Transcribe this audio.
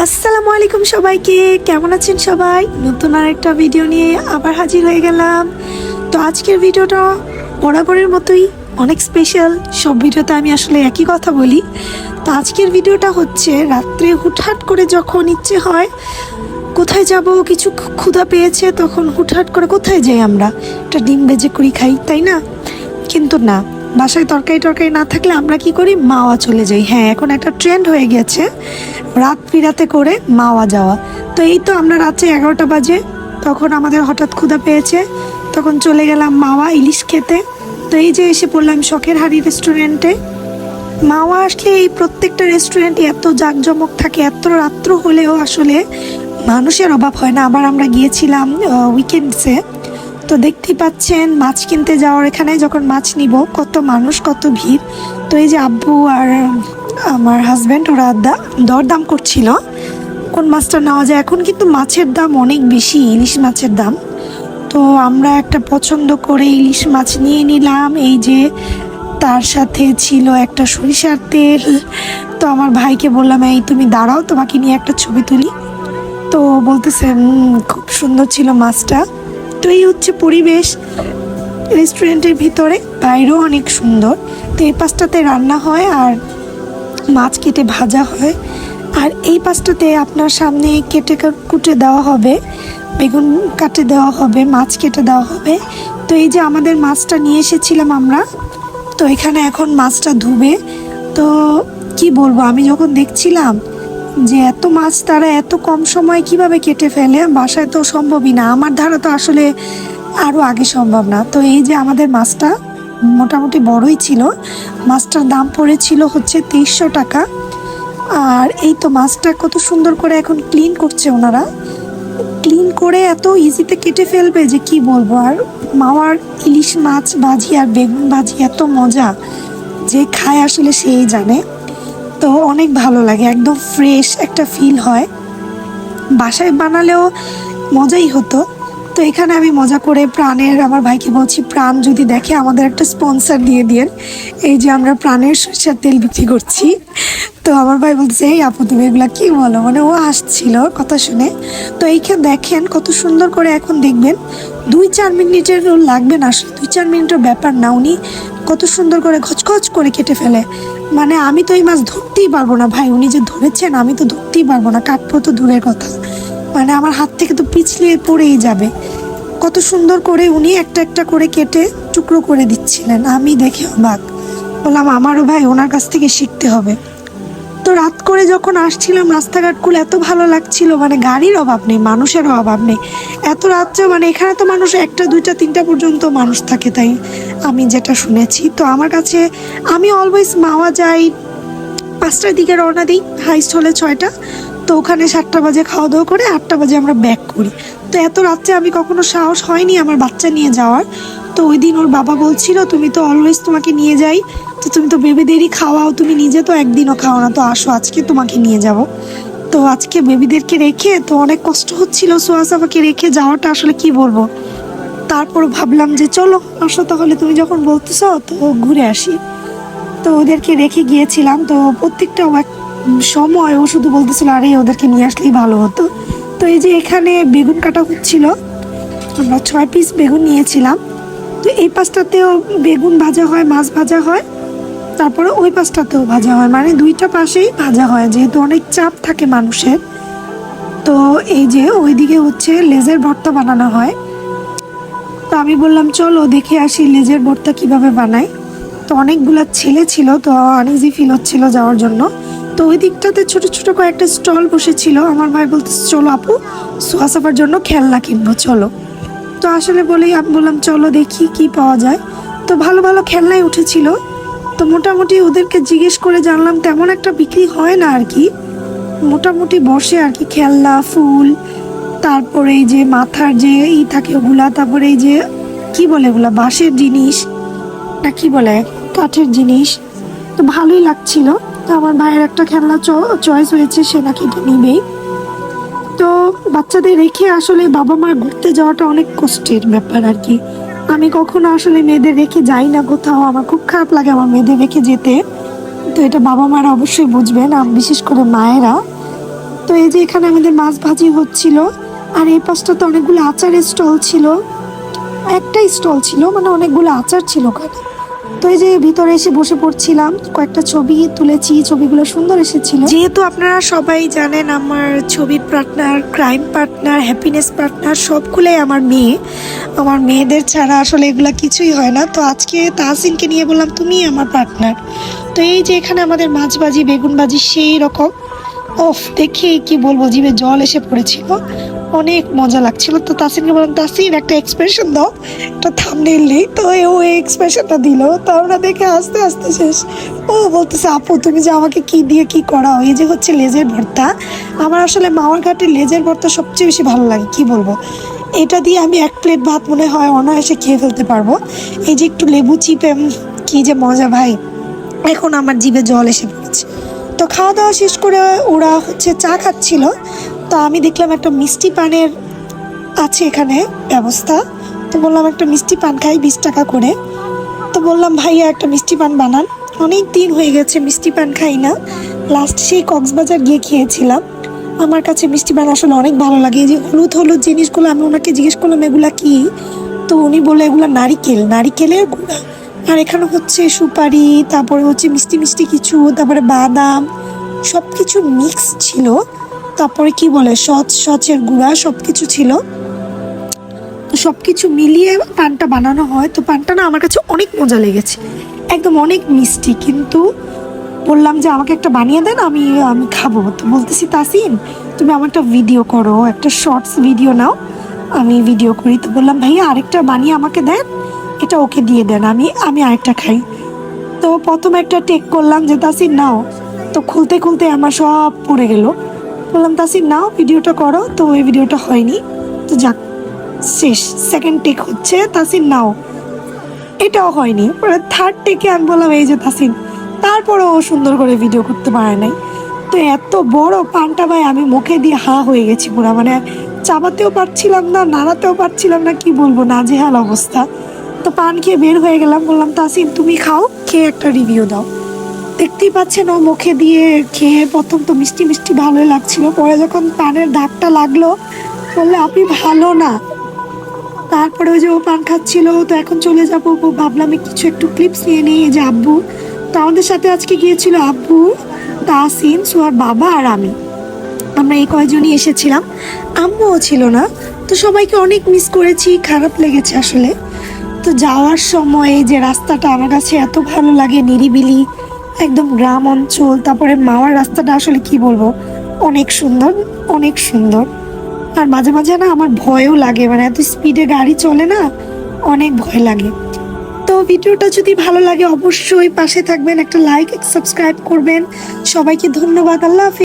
আসসালামু আলাইকুম সবাইকে, কেমন আছেন সবাই? নতুন আরেকটা ভিডিও নিয়ে আবার হাজির হয়ে গেলাম। তো আজকের ভিডিওটা বরাবরের মতোই অনেক স্পেশাল। সব ভিডিওতে আমি আসলে একই কথা বলি। তো আজকের ভিডিওটা হচ্ছে রাত্রে হুটহাট করে যখন ইচ্ছে হয় কোথায় যাব, কিছু ক্ষুধা পেয়েছে, তখন হুটহাট করে কোথায় যাই আমরা, একটা ডিম ভেজে করি খাই, তাই না? কিন্তু না, বাসায় তরকারি না থাকলে আমরা কি করি, মাওয়া চলে যাই। হ্যাঁ, এখন একটা ট্রেন্ড হয়ে গেছে রাত বিরাতে করে মাওয়া যাওয়া। তো এই তো আমরা রাত্রে 11টা বাজে, তখন আমাদের হঠাৎ ক্ষুধা পেয়েছে, তখন চলে গেলাম মাওয়া ইলিশ খেতে। তো এই যে এসে পড়লাম শখের হাড়ি রেস্টুরেন্টে। মাওয়া আসলে এই প্রত্যেকটা রেস্টুরেন্টে এত জাঁকজমক থাকে, এত রাত্র হলেও আসলে মানুষের অভাব হয় না। আবার আমরা গিয়েছিলাম উইকেন্ডসে, তো দেখতেই পাচ্ছেন মাছ কিনতে যাওয়ার এখানে যখন মাছ নিব কত মানুষ, কত ভিড়। তো এই যে আব্বু আর আমার হাজব্যান্ড ওরা দরদাম করছিল কোন মাছটা নেওয়া যায়। এখন কিন্তু মাছের দাম অনেক বেশি, ইলিশ মাছের দাম। তো আমরা একটা পছন্দ করে ইলিশ মাছ নিয়ে নিলাম। এই যে তার সাথে ছিল একটা সরিষার তেল। তো আমার ভাইকে বললাম, এই তুমি দাঁড়াও, তোমাকে নিয়ে একটা ছবি তুলি। তো বলতেছে খুব সুন্দর ছিল মাছটা। তো এই হচ্ছে পরিবেশ রেস্টুরেন্টের ভিতরে, বাইরেও অনেক সুন্দর। তো এই পাশটাতে রান্না হয় আর মাছ কেটে ভাজা হয়, আর এই পাশটাতে আপনার সামনে কেটে কুটে দেওয়া হবে, বেগুন কাটে দেওয়া হবে, মাছ কেটে দেওয়া হবে। তো এই যে আমাদের মাছটা নিয়ে এসেছিলাম আমরা, তো এখানে এখন মাছটা ধুবে। তো কি বলবো, আমি যখন দেখছিলাম যে এত মাছ তারা এত কম সময়ে কিভাবে কেটে ফেলে, বাসায় তো সম্ভবই না, আমার ধারা তো আসলে আরও আগে সম্ভব না। তো এই যে আমাদের মাছটা মোটামুটি বড়ই ছিল, মাছটার দাম পড়েছিল হচ্ছে 2300 টাকা। আর এই তো মাছটা কত সুন্দর করে এখন ক্লিন করছে ওনারা, ক্লিন করে এত ইজিতে কেটে ফেলবে যে কি বলবো। আর মাওয়ার ইলিশ মাছ ভাজি আর বেগুন ভাজি এত মজা, যে খায় আসলে সেই জানে। তো অনেক ভালো লাগে, একদম ফ্রেশ একটা ফিল হয়, বাসায় বানালেও মজাই হতো। তো এখানে আমি মজা করে প্রাণের আমার ভাইকে বলছি, প্রাণ যদি দেখে আমাদের একটা স্পন্সর দিয়ে দিন, এই যে আমরা প্রাণের সরিষার তেল বিক্রি করছি। তো আমার ভাই বলছে, এই আপু তুমি এগুলা কি বলো, মানে ও আসছিল কথা শুনে। তো এইখানে দেখেন কত সুন্দর করে, এখন দেখবেন 2-4 মিনিটের লাগবে না, 2-4 মিনিটের ব্যাপার না, উনি কত সুন্দর করে খচখচ করে কেটে ফেলে। মানে আমি তো এই মাছ ধরতেই পারবো না ভাই, উনি যে ধরেছেন আমি তো ধরতেই পারবো না, কাটবো তো দূরের কথা, মানে আমার হাত থেকে তো পিছলিয়ে পড়েই যাবে। কত সুন্দর করে উনি একটা একটা করে কেটে টুকরো করে দিচ্ছিলেন, আমি দেখে অবাক, বললাম আমারও ভাই ওনার কাছ থেকে শিখতে হবে। তো রাত করে যখন আসছিলাম রাস্তাঘাটগুলো এত ভালো লাগছিল, মানে গাড়ির অভাব নেই, মানুষের অভাব নেই। এত রাত্রে মানে এখানে তো মানুষ 1টা 2টা 3টা পর্যন্ত মানুষ থাকে, তাই আমি যেটা শুনেছি। তো আমার কাছে, আমি অলওয়েজ মাওয়া যাই 5টার দিকে রওনা দিই, হাইস্ট হলে 6টা। তো ওখানে 7টা বাজে খাওয়া দাওয়া করে 8টা বাজে আমরা ব্যাক করি। তো এত রাত্রে আমি কখনো সাহস হয়নি আমার বাচ্চা নিয়ে যাওয়ার। তো ওই দিন ওর বাবা বলছিল, তুমি তো অলওয়েজ তোমাকে নিয়ে যাই, তো তুমি তো বেবিদেরই খাওয়াও, তুমি নিজে তো একদিনও খাও না, তো আসো আজকে তোমাকে নিয়ে যাব। তো আজকে বেবিদেরকে রেখে তো অনেক কষ্ট হচ্ছিল, সোয়াসাফাকে রেখে যাওয়াটা আসলে কি বলবো। তারপর ভাবলাম যে চলো আসো তাহলে, তুমি যখন বলতেছো তো ঘুরে আসি। তো ওদেরকে রেখে গিয়েছিলাম। তো প্রত্যেকটা সময় ও শুধু বলতেছিল, আরে ওদেরকে নিয়ে আসলেই ভালো হতো। তো এই যে এখানে বেগুন কাটা হচ্ছিল, আমরা 6 পিস বেগুন নিয়েছিলাম। তো এই পাশটাতেও বেগুন ভাজা হয়, মাছ ভাজা হয়, তারপরে ওই পাশটাতেও ভাজা হয়, মানে 2টা পাশেই ভাজা হয়, যেহেতু অনেক চাপ থাকে মানুষের। তো এই যে ওইদিকে হচ্ছে লেজের ভর্তা বানানো হয়। তো আমি বললাম চলো দেখে আসি লেজের ভর্তা কিভাবে বানায়। তো অনেকগুলা ছেলে ছিল, তো আনইজি ফিল হচ্ছিল যাওয়ার জন্য। তো ওই দিকটাতে ছোট ছোট কয়েকটা স্টল বসেছিল। আমার ভাই বলতে, চলো আপু সোয়াসাফার জন্য খেলনা কিনবো চলো। তো আসলে বলেই আমি বললাম চলো দেখি কি পাওয়া যায়। তো ভালো ভালো খেলনাই উঠেছিল। তো মোটামুটি ওদেরকে জিজ্ঞেস করে জানলাম তেমন একটা বিক্রি হয় না আর কি, মোটামুটি বসে আর কি, খেলনা, ফুল, তারপরে এই যে মাথার যে থাকে ওগুলা, তারপরে এই যে কি বলে ওগুলা, বাঁশের জিনিস না কি বলে, কাঠের জিনিস। তো ভালোই লাগছিল। তো আমার ভাইয়ের একটা খেলনা চয়েস হয়েছে, সে নাকি এটা নিবেই। তো বাচ্চাদের রেখে আসলে বাবা মা ঘুরতে যাওয়াটা অনেক কষ্টের ব্যাপার আর কি। আমি কখনো আসলে মেয়েদের রেখে যাই না কোথাও, আমার খুব খারাপ লাগে আমার মেয়েদের রেখে যেতে। তো এটা বাবা মারা অবশ্যই বুঝবেন, বিশেষ করে মায়েরা। তো এই যে এখানে আমাদের মাছ ভাজি হচ্ছিল, আর এই পাশটাতে অনেকগুলো আচারের স্টল ছিল, একটাই স্টল ছিল মানে অনেকগুলো আচার ছিল ওখানে। তো এই যে ভিতরে এসে বসে পড়ছিলাম, কয়েকটা ছবি তুলেছি, ছবিগুলো সুন্দর এসেছিল। যেহেতু আপনারা সবাই জানেন আমার ছবির partner, crime partner, happiness partner সবগুলোই আমার মেয়ে। আমার মেয়েদের ছাড়া আসলে এগুলা কিছুই হয় না। তো আজকে তাহসিনকে নিয়ে বললাম তুমি আমার পার্টনার। তো এই যে এখানে আমাদের মাছ ভাজি, বেগুন ভাজি সেই রকম, ওফ দেখে কি বলবো, জিভে জল এসে পড়েছিল, অনেক মজা লাগছিল। তো তাসিনকে বললাম তাসিন একটা এক্সপ্রেশন দাও, একটা থাম্বনেইল নেই। তো ও এই এক্সপ্রেশনটা দিল, তো আমরা দেখে আস্তে আস্তে শেষ। ও বলতেছে আপু তুমি যে আমাকে কি দিয়ে কি করাও। এই যে হচ্ছে লেজের ভর্তা, আমার আসলে মাওয়ার ঘাটের লেজের ভর্তা সবচেয়ে বেশি ভালো লাগে, কি বলবো। এটা দিয়ে আমি 1 প্লেট ভাত মনে হয় অনায়াসে খেয়ে ফেলতে পারবো। এই যে একটু লেবু চিপে কি যে মজা ভাই, এখন আমার জিভে জল এসে পড়েছে। তো খাওয়া দাওয়া শেষ করে ওরা হচ্ছে চা খাচ্ছিল। তো আমি দেখলাম একটা মিষ্টি পানের আছে এখানে ব্যবস্থা। তো বললাম একটা মিষ্টি পান খাই 20 টাকা করে। তো বললাম ভাইয়া একটা মিষ্টি পান বানান, অনেক দিন হয়ে গেছে মিষ্টি পান খাই না, লাস্ট সেই কক্সবাজার গিয়ে খেয়েছিলাম। আমার কাছে মিষ্টি পান আসলে অনেক ভালো লাগে। এই যে হলুদ হলুদ জিনিসগুলো, আমি ওনাকে জিজ্ঞেস করলাম এগুলা কি, তো উনি বলে এগুলা নারিকেলের গুঁড়া, আর এখানে হচ্ছে সুপারি, তারপরে হচ্ছে মিষ্টি মিষ্টি কিছু, তারপরে বাদাম, সব কিছু মিক্স ছিল। তারপরে কি বলে সচের গুঁড়া, সব কিছু ছিল। তো সব কিছু মিলিয়ে পানটা বানানো হয়। তো পানটা না আমার কাছে অনেক মজা লেগেছে, একদম অনেক মিষ্টি। কিন্তু বললাম যে আমাকে একটা বানিয়ে দেন, আমি আমি খাবো। তো বলতেছি তাসিন তুমি আমার একটা ভিডিও করো, একটা শর্টস ভিডিও নাও, আমি ভিডিও করি। তো বললাম ভাইয়া আরেকটা বানিয়ে আমাকে দেন, এটা ওকে দিয়ে দেন, আমি আমি আরেকটা খাই। তো প্রথমে একটা টেক করলাম যে তাসিন নাও, তো খুলতে খুলতে আমার সব পড়ে গেল। বললাম তাসিন নাও ভিডিওটা করো, তো ওই ভিডিওটা হয়নি। তো যাক শেষ, সেকেন্ড টেক হচ্ছে তাসিন নাও, এটাও হয়নি। পরে থার্ড টেকে আমি বললাম এই যে তাসিন, তারপরেও ও সুন্দর করে ভিডিও করতে পারে নাই। তো এত বড় পানটা ভাই আমি মুখে দিয়ে হা হয়ে গেছি পুরো, মানে চাবাতেও পারছিলাম না, নাড়াতেও পারছিলাম না, কি বলবো, নাজেহাল অবস্থা। তো পান খেয়ে বের হয়ে গেলাম, বললাম তাসিন তুমি খাও, খেয়ে একটা রিভিউ দাও। দেখতেই পাচ্ছেন ও মুখে দিয়ে খেয়ে প্রথম তো মিষ্টি মিষ্টি ভালোই লাগছিল, পরে যখন পানের দাগটা লাগলো বললে আপনি ভালো না। তারপরে ওই যে ও পান খাচ্ছিল, তো এখন চলে যাবো, ভাবলাম কিছু একটু ক্লিপস নিয়ে নিই। এই যে আব্বু, তো আমাদের সাথে আজকে গিয়েছিল আব্বু, তাসিন, সোহার বাবা আর আমি, আমরা এই কয়জনই এসেছিলাম, আম্মুও ছিল না। তো সবাইকে অনেক মিস করেছি, খারাপ লেগেছে আসলে। তো যাওয়ার সময় এই যে রাস্তাটা আমার কাছে এত ভালো লাগে, নিরিবিলি একদম গ্রাম অঞ্চল। তারপরে মাওয়ার রাস্তাটা আসলে কি বলবো, অনেক সুন্দর, অনেক সুন্দর। আর মাঝে মাঝে না আমার ভয়ও লাগে, মানে এত স্পিডে গাড়ি চলে না, অনেক ভয় লাগে। তো ভিডিওটা যদি ভালো লাগে অবশ্যই পাশে থাকবেন, একটা লাইক সাবস্ক্রাইব করবেন। সবাইকে ধন্যবাদ, আল্লাহ হাফেজ।